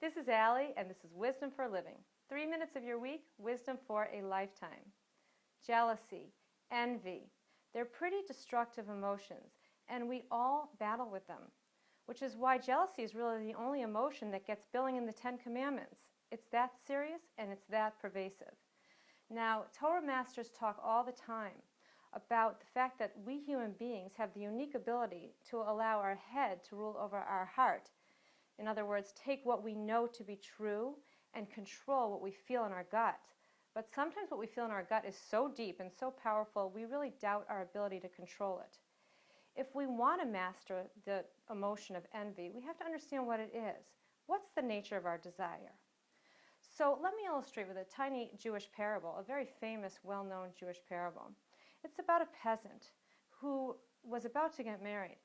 This is Allie, and this is Wisdom for a Living. 3 minutes of your week, wisdom for a lifetime. Jealousy, envy, they're pretty destructive emotions, and we all battle with them, which is why jealousy is really the only emotion that gets billing in the Ten Commandments. It's that serious, and it's that pervasive. Now, Torah masters talk all the time about the fact that we human beings have the unique ability to allow our head to rule over our heart. In other words, take what we know to be true and control what we feel in our gut. But sometimes what we feel in our gut is so deep and so powerful, we really doubt our ability to control it. If we want to master the emotion of envy, we have to understand what it is. What's the nature of our desire? So let me illustrate with a tiny Jewish parable, a very famous, well-known Jewish parable. It's about a peasant who was about to get married.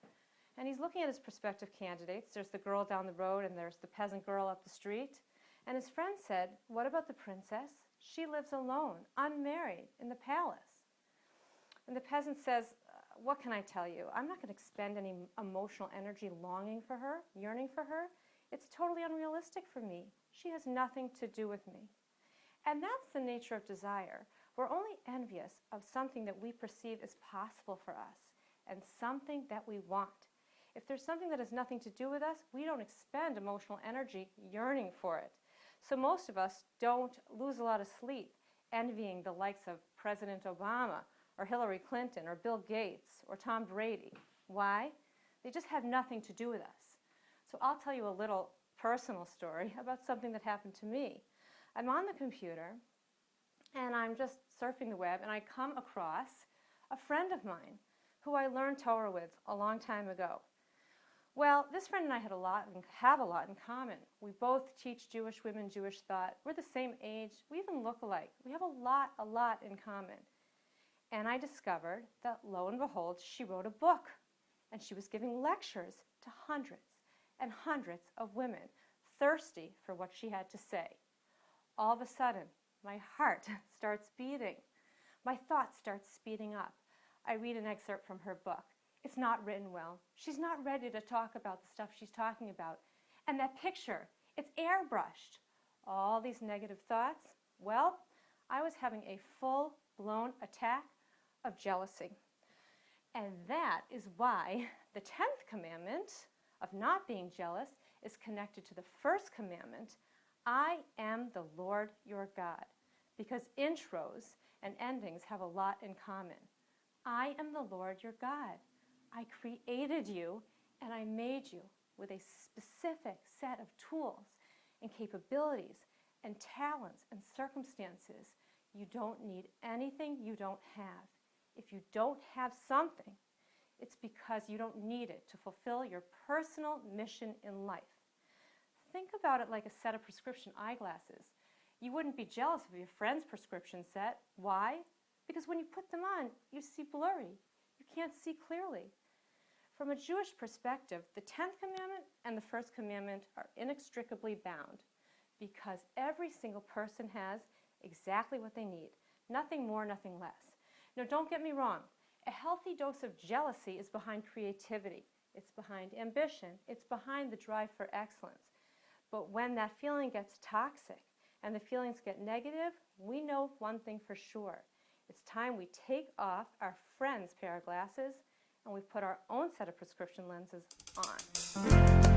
And he's looking at his prospective candidates. There's the girl down the road and there's the peasant girl up the street. And his friend said, "What about the princess? She lives alone, unmarried, in the palace." And the peasant says, "What can I tell you? I'm not going to expend any emotional energy longing for her, yearning for her. It's totally unrealistic for me. She has nothing to do with me." And that's the nature of desire. We're only envious of something that we perceive as possible for us and something that we want. If there's something that has nothing to do with us, we don't expend emotional energy yearning for it. So most of us don't lose a lot of sleep envying the likes of President Obama or Hillary Clinton or Bill Gates or Tom Brady. Why? They just have nothing to do with us. So I'll tell you a little personal story about something that happened to me. I'm on the computer and I'm just surfing the web and I come across a friend of mine who I learned Torah with a long time ago. Well, this friend and I have a lot in common. We both teach Jewish women Jewish thought. We're the same age. We even look alike. We have a lot in common. And I discovered that, lo and behold, she wrote a book. And she was giving lectures to hundreds and hundreds of women thirsty for what she had to say. All of a sudden, my heart starts beating. My thoughts start speeding up. I read an excerpt from her book. It's not written well. She's not ready to talk about the stuff she's talking about. And that picture, it's airbrushed. All these negative thoughts, well, I was having a full-blown attack of jealousy. And that is why the 10th commandment of not being jealous is connected to the first commandment, I am the Lord your God. Because intros and endings have a lot in common. I am the Lord your God. I created you and I made you with a specific set of tools and capabilities and talents and circumstances. You don't need anything you don't have. If you don't have something, it's because you don't need it to fulfill your personal mission in life. Think about it like a set of prescription eyeglasses. You wouldn't be jealous of your friend's prescription set. Why? Because when you put them on, you see blurry. You can't see clearly. From a Jewish perspective, the 10th commandment and the first commandment are inextricably bound because every single person has exactly what they need. Nothing more, nothing less. Now, don't get me wrong. A healthy dose of jealousy is behind creativity. It's behind ambition. It's behind the drive for excellence. But when that feeling gets toxic and the feelings get negative, we know one thing for sure. It's time we take off our friend's pair of glasses and we put our own set of prescription lenses on.